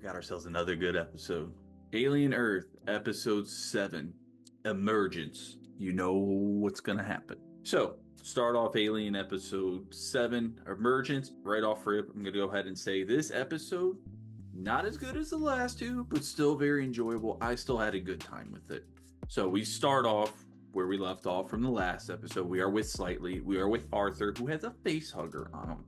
got ourselves another good episode. Alien Earth, episode 7, Emergence. You know what's going to happen. So, start off Alien episode 7, Emergence. Right off rip, I'm going to go ahead and say this episode, not as good as the last two, but still very enjoyable. I still had a good time with it. So, we start off where we left off from the last episode. We are with Arthur, who has a face hugger on him.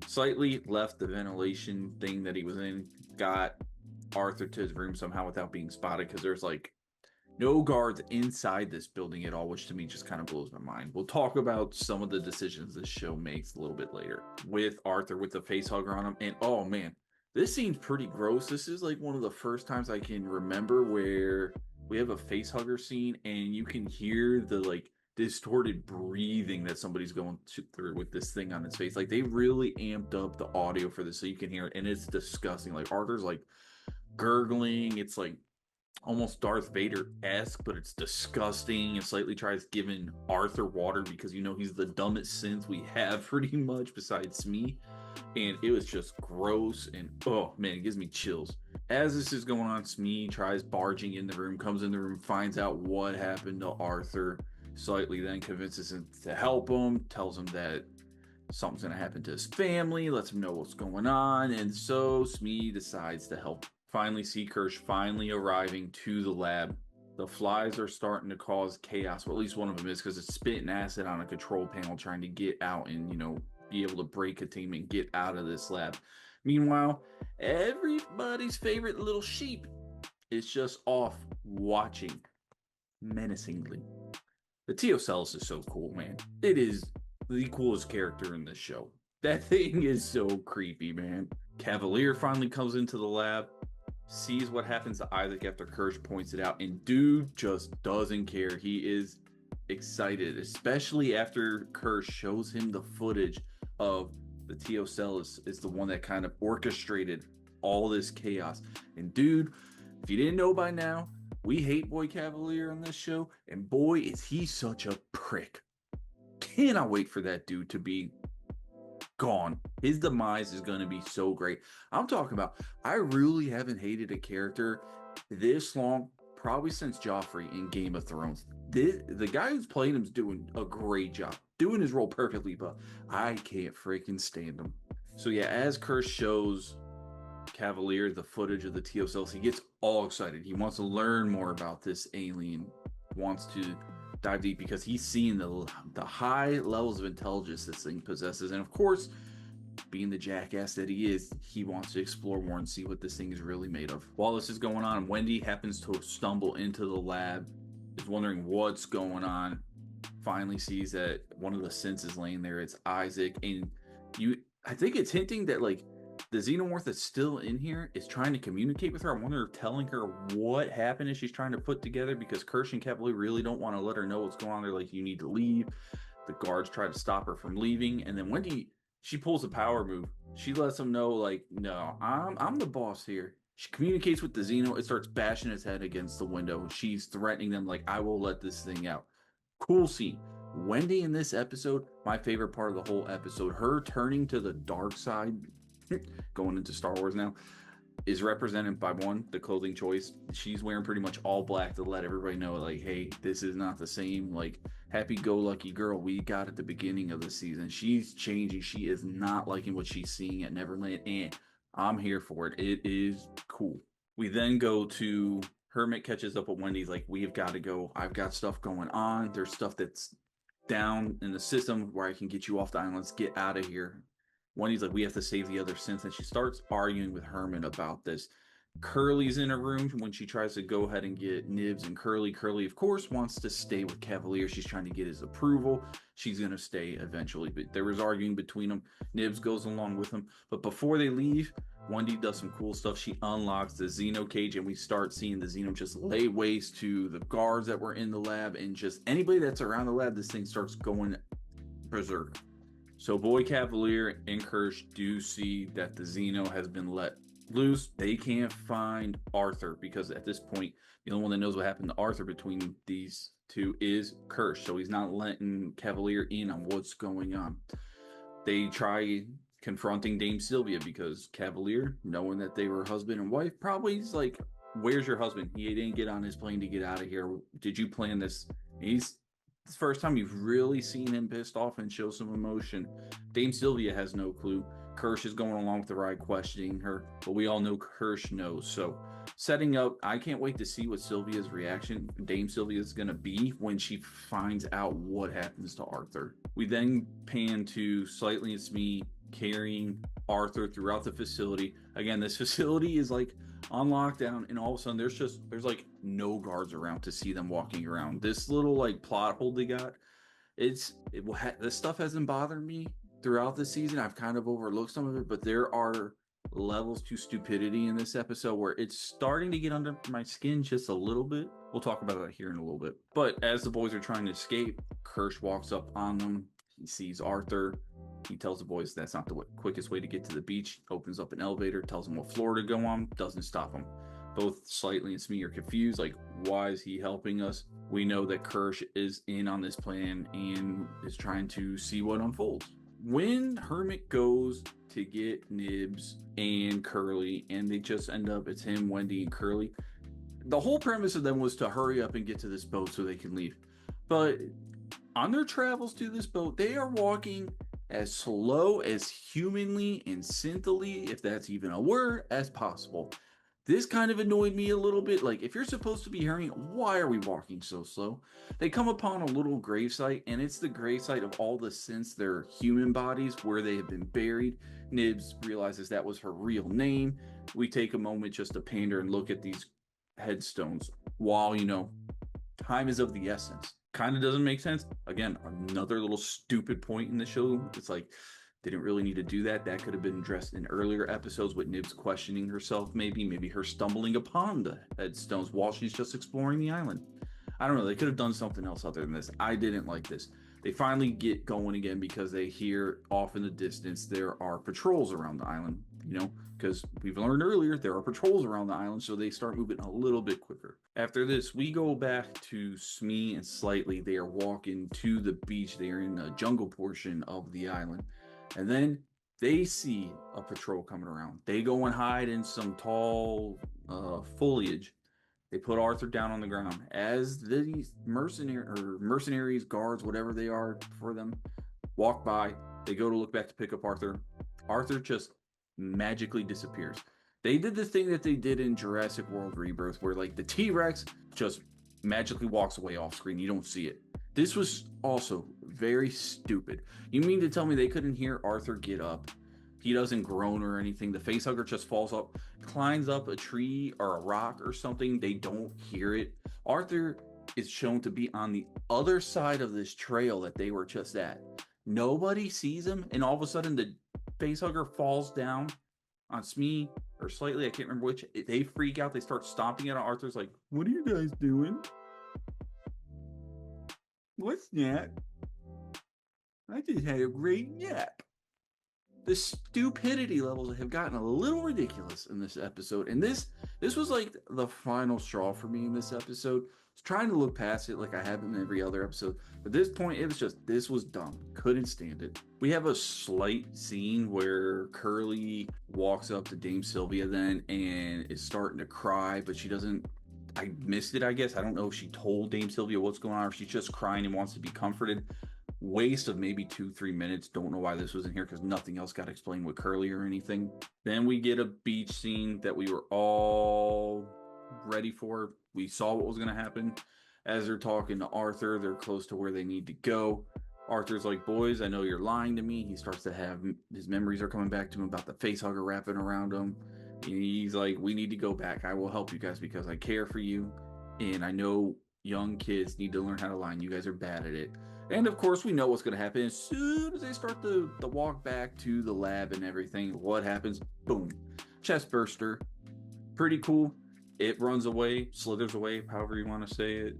Slightly left the ventilation thing that he was in, got Arthur to his room somehow without being spotted because there's like no guards inside this building at all, which to me just kind of blows my mind. We'll talk about some of the decisions this show makes a little bit later with Arthur with the face hugger on him. And oh man, this scene's pretty gross. This is like one of the first times I can remember where we have a face hugger scene and you can hear the like distorted breathing that somebody's going through with this thing on his face. Like they really amped up the audio for this so you can hear it, and it's disgusting. Like Arthur's like gurgling. It's like almost Darth Vader-esque, but it's disgusting. And slightly tries giving Arthur water because he's the dumbest synth we have pretty much besides me. And it was just gross and oh man, it gives me chills. As this is going on, Smee tries barging in the room, comes in the room, finds out what happened to Arthur. Slightly then convinces him to help him, tells him that something's going to happen to his family, lets him know what's going on, and so Smee decides to help. Finally see Kirsch finally arriving to the lab. The flies are starting to cause chaos, well at least one of them is, because it's spitting acid on a control panel trying to get out and, be able to break containment and get out of this lab. Meanwhile, everybody's favorite little sheep is just off watching menacingly. The Teocellus is so cool, man. It is the coolest character in this show. That thing is so creepy, man. Cavalier finally comes into the lab, sees what happens to Isaac after Kirsch points it out, and dude just doesn't care. He is excited, especially after Kirsch shows him the footage of the Teocellus is the one that kind of orchestrated all this chaos. And dude, if you didn't know by now, we hate Boy Cavalier on this show, and boy, is he such a prick. Cannot wait for that dude to be gone. His demise is going to be so great. I'm talking about, I really haven't hated a character this long, probably since Joffrey in Game of Thrones. The guy who's playing him is doing a great job, doing his role perfectly, but I can't freaking stand him. So yeah, as Kirsch shows Cavalier the footage of the Teocellus, he gets all excited. He wants to learn more about this alien, wants to dive deep because he's seen the high levels of intelligence this thing possesses, and of course, being the jackass that he is, he wants to explore more and see what this thing is really made of. While this is going on, Wendy happens to stumble into the lab, is wondering what's going on, finally sees that one of the synths is laying there. It's Isaac, and I think it's hinting that like the xenomorph that's still in here is trying to communicate with her. I wonder if telling her what happened is she's trying to put together, because Kirsch and Cavalier really don't want to let her know what's going on. They're like, you need to leave. The guards try to stop her from leaving, and then Wendy, she pulls a power move. She lets them know, like, no, I'm the boss here. She communicates with the Xeno. It starts bashing its head against the window. She's threatening them, like, I will let this thing out. Cool scene. Wendy in this episode, my favorite part of the whole episode, her turning to the dark side, going into Star Wars now, is represented by one, the clothing choice. She's wearing pretty much all black to let everybody know, like, hey, this is not the same like happy-go-lucky girl we got at the beginning of the season. She's changing. She is not liking what she's seeing at Neverland, and I'm here for it. It is cool. We then go to Hermit catches up with Wendy's like, we've got to go. I've got stuff going on. There's stuff that's down in the system where I can get you off the island. Let's get out of here. Wendy's like, we have to save the other synths, and she starts arguing with Herman about this. Curly's in her room when she tries to go ahead and get Nibs and Curly. Curly, of course, wants to stay with Cavalier. She's trying to get his approval. She's going to stay eventually, but there was arguing between them. Nibs goes along with them, but before they leave, Wendy does some cool stuff. She unlocks the Xeno cage, and we start seeing the Xeno just lay waste to the guards that were in the lab, and just anybody that's around the lab. This thing starts going berserk. So Boy Cavalier and Kirsch do see that the Xeno has been let loose. They can't find Arthur because at this point, the only one that knows what happened to Arthur between these two is Kirsch. So he's not letting Cavalier in on what's going on. They try confronting Dame Sylvia because Cavalier, knowing that they were husband and wife, probably is like, where's your husband? He didn't get on his plane to get out of here. Did you plan this? It's the first time you've really seen him pissed off and show some emotion. Dame Sylvia has no clue. Kirsch is going along with the ride, questioning her, but we all know Kirsch knows. So setting up, I can't wait to see what Sylvia's reaction, Dame Sylvia, is going to be when she finds out what happens to Arthur. We then pan to Slightly and Smee carrying Arthur throughout the facility. Again, this facility is like on lockdown, and all of a sudden there's like no guards around to see them walking around. This little like plot hole they got, this stuff hasn't bothered me throughout the season. I've kind of overlooked some of it, but there are levels to stupidity in this episode where it's starting to get under my skin just a little bit. We'll talk about that here in a little bit. But as the boys are trying to escape, Kirsch walks up on them. He sees Arthur. He tells the boys that's not the quickest way to get to the beach. Opens up an elevator, tells them what floor to go on, doesn't stop them. Both Slightly and Smee are confused, like, why is he helping us? We know that Kirsch is in on this plan and is trying to see what unfolds. When Hermit goes to get Nibs and Curly, and they just end up, it's him, Wendy, and Curly, the whole premise of them was to hurry up and get to this boat so they can leave. But on their travels to this boat, they are walking as slow, as humanly and synthily, if that's even a word, as possible. This kind of annoyed me a little bit. Like, if you're supposed to be hurrying, why are we walking so slow? They come upon a little gravesite, and it's the gravesite of all the since their human bodies where they have been buried. Nibs realizes that was her real name. We take a moment just to pander and look at these headstones while, time is of the essence. Kind of doesn't make sense. Again, another little stupid point in the show. It's like, didn't really need to do that. That could have been addressed in earlier episodes with Nibs questioning herself, maybe her stumbling upon the headstones while she's just exploring the island. I don't know. They could have done something else other than this. I didn't like this. They finally get going again because they hear off in the distance there are patrols around the island, because we've learned earlier there are patrols around the island, so they start moving a little bit quicker. After this, we go back to Smee and Slightly. They are walking to the beach. They are in the jungle portion of the island. And then they see a patrol coming around. They go and hide in some tall foliage. They put Arthur down on the ground. As these mercenaries, guards, whatever they are for them, walk by, they go to look back to pick up Arthur. Arthur just magically disappears. They did the thing that they did in Jurassic World Rebirth, where like the T-Rex just magically walks away off screen. You don't see it. This was also very stupid. You mean to tell me they couldn't hear Arthur get up? He doesn't groan or anything. The facehugger just falls up, climbs up a tree or a rock or something. They don't hear it. Arthur is shown to be on the other side of this trail that they were just at. Nobody sees him, and all of a sudden the facehugger falls down on Smee or Slightly. I can't remember which. They freak out. They start stomping at Arthur's like, what are you guys doing? What's that? I just had a great nap. The stupidity levels have gotten a little ridiculous in this episode, and this was like the final straw for me in this episode. I was trying to look past it like I have in every other episode, but at this point it was just, this was dumb. Couldn't stand it. We have a slight scene where Curly walks up to Dame Sylvia then and is starting to cry, but she doesn't. I missed it, I guess. I don't know if she told Dame Sylvia what's going on or if she's just crying and wants to be comforted. Waste of maybe 2-3 minutes. Don't know why this was in here because nothing else got explained with Curly or anything. Then we get a beach scene that we were all ready for. We saw what was going to happen. As they're talking to Arthur, they're close to where they need to go. Arthur's like, boys, I know you're lying to me. He starts to have, his memories are coming back to him about the facehugger wrapping around him. He's like, we need to go back. I will help you guys because I care for you. And I know young kids need to learn how to lie. And you guys are bad at it. And of course, we know what's going to happen. As soon as they start the walk back to the lab and everything, what happens? Boom. Chest burster. Pretty cool. It runs away, slithers away, however you want to say it.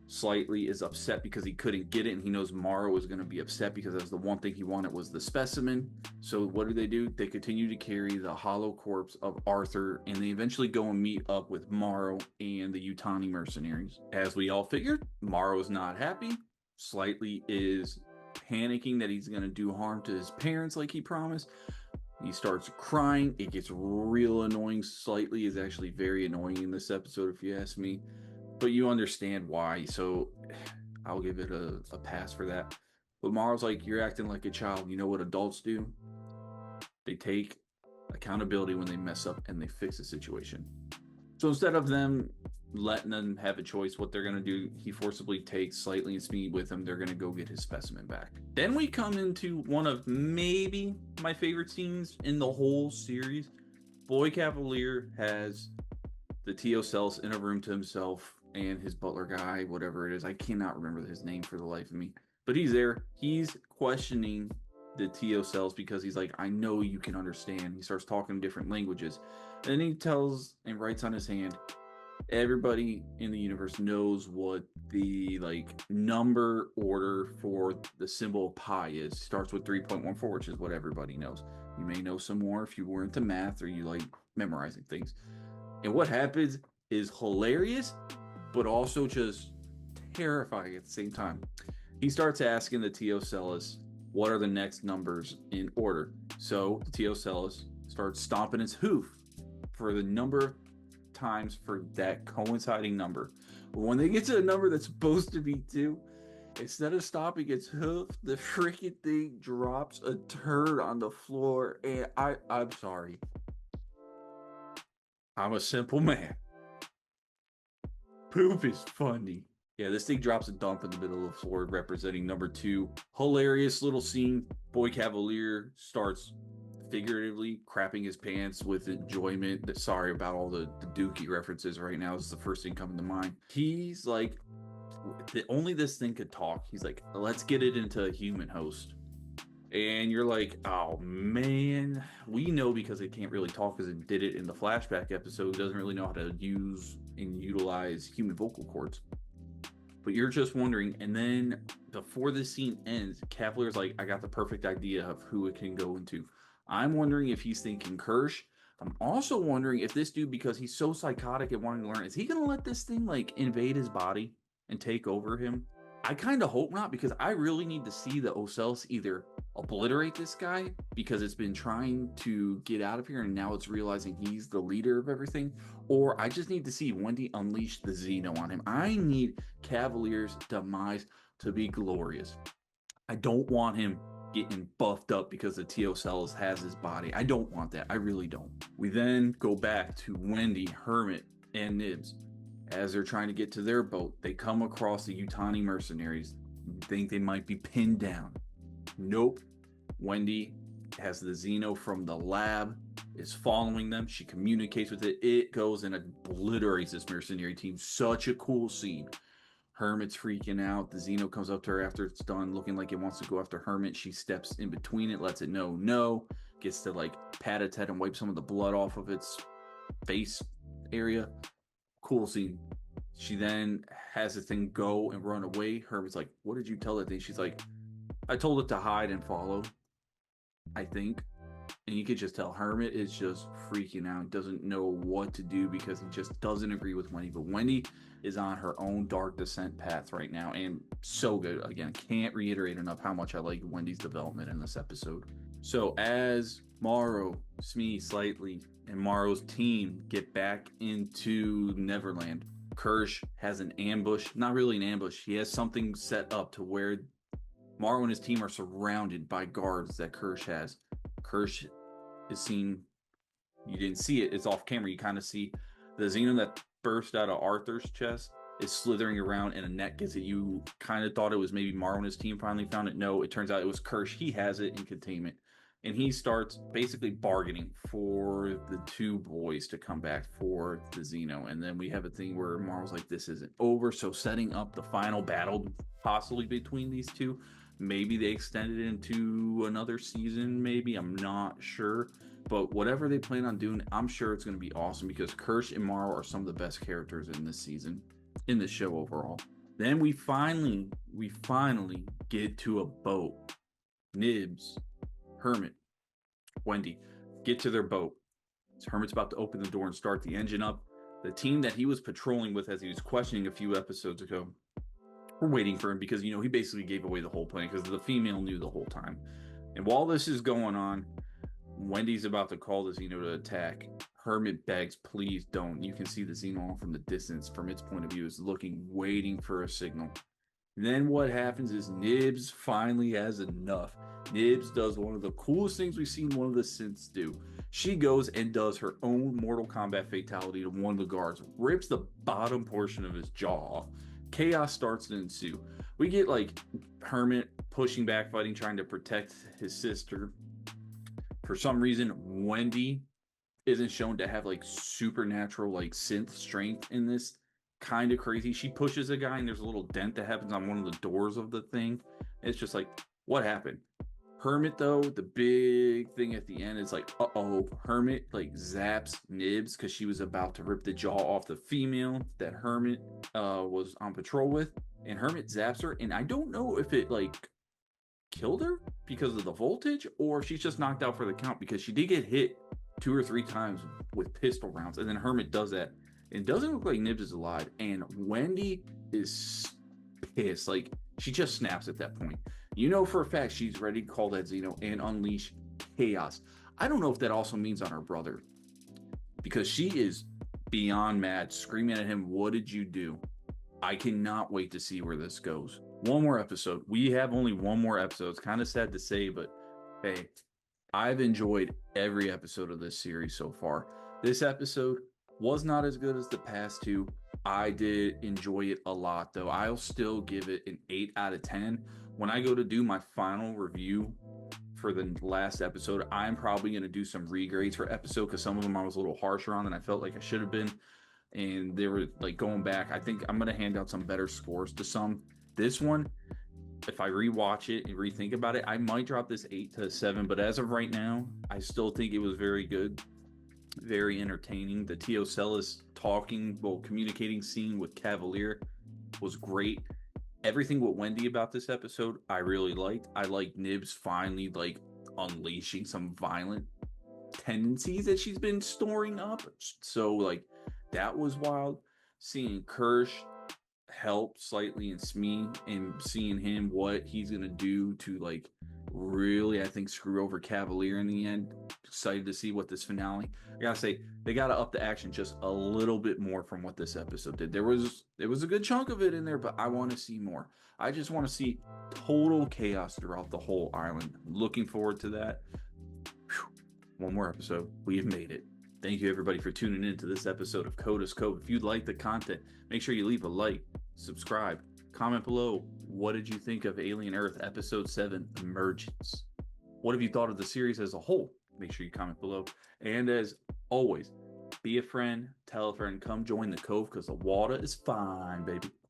Slightly is upset because he couldn't get it, and he knows Morrow is going to be upset because that's the one thing he wanted was the specimen. So what do? They continue to carry the hollow corpse of Arthur, and they eventually go and meet up with Morrow and the Yutani mercenaries. As we all figured, Morrow is not happy. Slightly is panicking that he's going to do harm to his parents like he promised. He starts crying. It gets real annoying. Slightly is actually very annoying in this episode, if you ask me. But you understand why, so I'll give it a pass for that. But Marl's like, you're acting like a child. You know what adults do? They take accountability when they mess up and they fix the situation. So instead of them letting them have a choice what they're going to do, he forcibly takes Slightly and Smee with him. They're going to go get his specimen back. Then we come into one of maybe my favorite scenes in the whole series. Boy Cavalier has the Teocellus in a room to himself and his butler guy, whatever it is. I cannot remember his name for the life of me. But he's there. He's questioning the Teocellus because he's like, I know you can understand. He starts talking different languages. And then he tells and writes on his hand, everybody in the universe knows what the number order for the symbol of pi is. Starts with 3.14, which is what everybody knows. You may know some more if you were into math or you like memorizing things. And what happens is hilarious, but also just terrifying at the same time. He starts asking the Teocellus, what are the next numbers in order? So the Teocellus starts stomping its hoof for the number of times for that coinciding number. But when they get to a number that's supposed to be 2, instead of stopping its hoof, the freaking thing drops a turd on the floor. And I'm sorry. I'm a simple man. Poop is funny. Yeah, this thing drops a dump in the middle of the floor representing number 2. Hilarious little scene. Boy Cavalier starts figuratively crapping his pants with enjoyment. Sorry about all the Dookie references right now. This is the first thing coming to mind. He's like, only this thing could talk. He's like, let's get it into a human host. And you're like, oh man, we know because it can't really talk because it did it in the flashback episode. It doesn't really know how to use and utilize human vocal cords. But you're just wondering, and then before this scene ends, Cavalier's like, I got the perfect idea of who it can go into. I'm wondering if he's thinking Kirsch. I'm also wondering if this dude, because he's so psychotic and wanting to learn, is he going to let this thing invade his body and take over him? I kind of hope not, because I really need to see the Ocellus either obliterate this guy because it's been trying to get out of here and now it's realizing he's the leader of everything, or I just need to see Wendy unleash the Xeno on him. I need Cavalier's demise to be glorious. I don't want him getting buffed up because the Teocellus has his body. I don't want that. I really don't. We then go back to Wendy, Hermit, and Nibs. As they're trying to get to their boat, they come across the Yutani mercenaries. Think they might be pinned down. Nope. Wendy has the Xeno from the lab, is following them. She communicates with it. It goes and obliterates this mercenary team. Such a cool scene. Hermit's freaking out. The Xeno comes up to her after it's done, looking like it wants to go after Hermit. She steps in between it, lets it know no. Gets to pat its head and wipe some of the blood off of its face area. Cool scene. She then has the thing go and run away. Hermit's like, what did you tell that thing? She's like, I told it to hide and follow, I think. And you could just tell Hermit is just freaking out, doesn't know what to do because he just doesn't agree with Wendy. But Wendy is on her own dark descent path right now, and so good. Again, can't reiterate enough how much I like Wendy's development in this episode. So as Morrow, Smee, Slightly, and Morrow's team get back into Neverland, Kirsch has an ambush. Not really an ambush. He has something set up to where Morrow and his team are surrounded by guards that Kirsch has. Kirsch is seen. You didn't see it. It's off camera. You kind of see the Xeno that burst out of Arthur's chest is slithering around and a net gets it. You kind of thought it was maybe Morrow and his team finally found it. No, it turns out it was Kirsch. He has it in containment. And he starts basically bargaining for the 2 boys to come back for the Xeno. And then we have a thing where Morrow's like, this isn't over. So setting up the final battle possibly between these 2. Maybe they extended it into another season, maybe. I'm not sure. But whatever they plan on doing, I'm sure it's going to be awesome because Kirsch and Morrow are some of the best characters in this season, in this show overall. Then we finally get to a boat. Nibs, Hermit, Wendy get to their boat. So Hermit's about to open the door and start the engine up. The team that he was patrolling with as he was questioning a few episodes ago we're waiting for him because, he basically gave away the whole plan because the female knew the whole time. And while this is going on, Wendy's about to call the Xeno to attack. Hermit begs, please don't. You can see the Xeno from the distance, from its point of view, is looking, waiting for a signal. And then what happens is Nibs finally has enough. Nibs does one of the coolest things we've seen one of the synths do. She goes and does her own Mortal Kombat fatality to one of the guards, rips the bottom portion of his jaw off. Chaos starts to ensue. We get Hermit pushing back, fighting, trying to protect his sister. For some reason, Wendy isn't shown to have supernatural synth strength in this. Kind of crazy. She pushes a guy and there's a little dent that happens on one of the doors of the thing. It's just what happened? Hermit, though, the big thing at the end is Hermit zaps Nibs because she was about to rip the jaw off the female that Hermit was on patrol with, and Hermit zaps her, and I don't know if it killed her because of the voltage or if she's just knocked out for the count, because she did get hit 2 or 3 times with pistol rounds, and then Hermit does that. It doesn't look like Nibs is alive, and Wendy is pissed. She just snaps at that point. For a fact she's ready to call that Xeno and unleash chaos. I don't know if that also means on her brother, because she is beyond mad, screaming at him, what did you do? I cannot wait to see where this goes. One more episode. We have only one more episode. It's kind of sad to say, but hey, I've enjoyed every episode of this series so far. This episode was not as good as the past 2. I did enjoy it a lot, though. I'll still give it an 8 out of 10. When I go to do my final review for the last episode, I'm probably going to do some regrades for episode, because some of them I was a little harsher on than I felt like I should have been. And they were going back. I think I'm going to hand out some better scores to some. This one, if I rewatch it and rethink about it, I might drop this 8 to 7. But as of right now, I still think it was very good. Very entertaining. The Teocelis communicating scene with Cavalier was great. Everything with Wendy about this episode, I really liked. I liked Nibs finally unleashing some violent tendencies that she's been storing up. So that was wild. Seeing Kirsch help slightly in Smee and seeing him, what he's gonna do to really, I think, screw over Cavalier in the end. Excited to see what this finale. I gotta say, they gotta up the action just a little bit more from what this episode did. There was a good chunk of it in there, but I want to see more. I just want to see total chaos throughout the whole island. I'm looking forward to that. Whew. One more episode. We have made it. Thank you, everybody, for tuning in to this episode of Code is Code. If you'd like the content, make sure you leave a like, subscribe, comment below. What did you think of Alien Earth Episode 7, Emergence? What have you thought of the series as a whole? Make sure you comment below. And as always, be a friend, tell a friend, come join the Cove, because the water is fine, baby.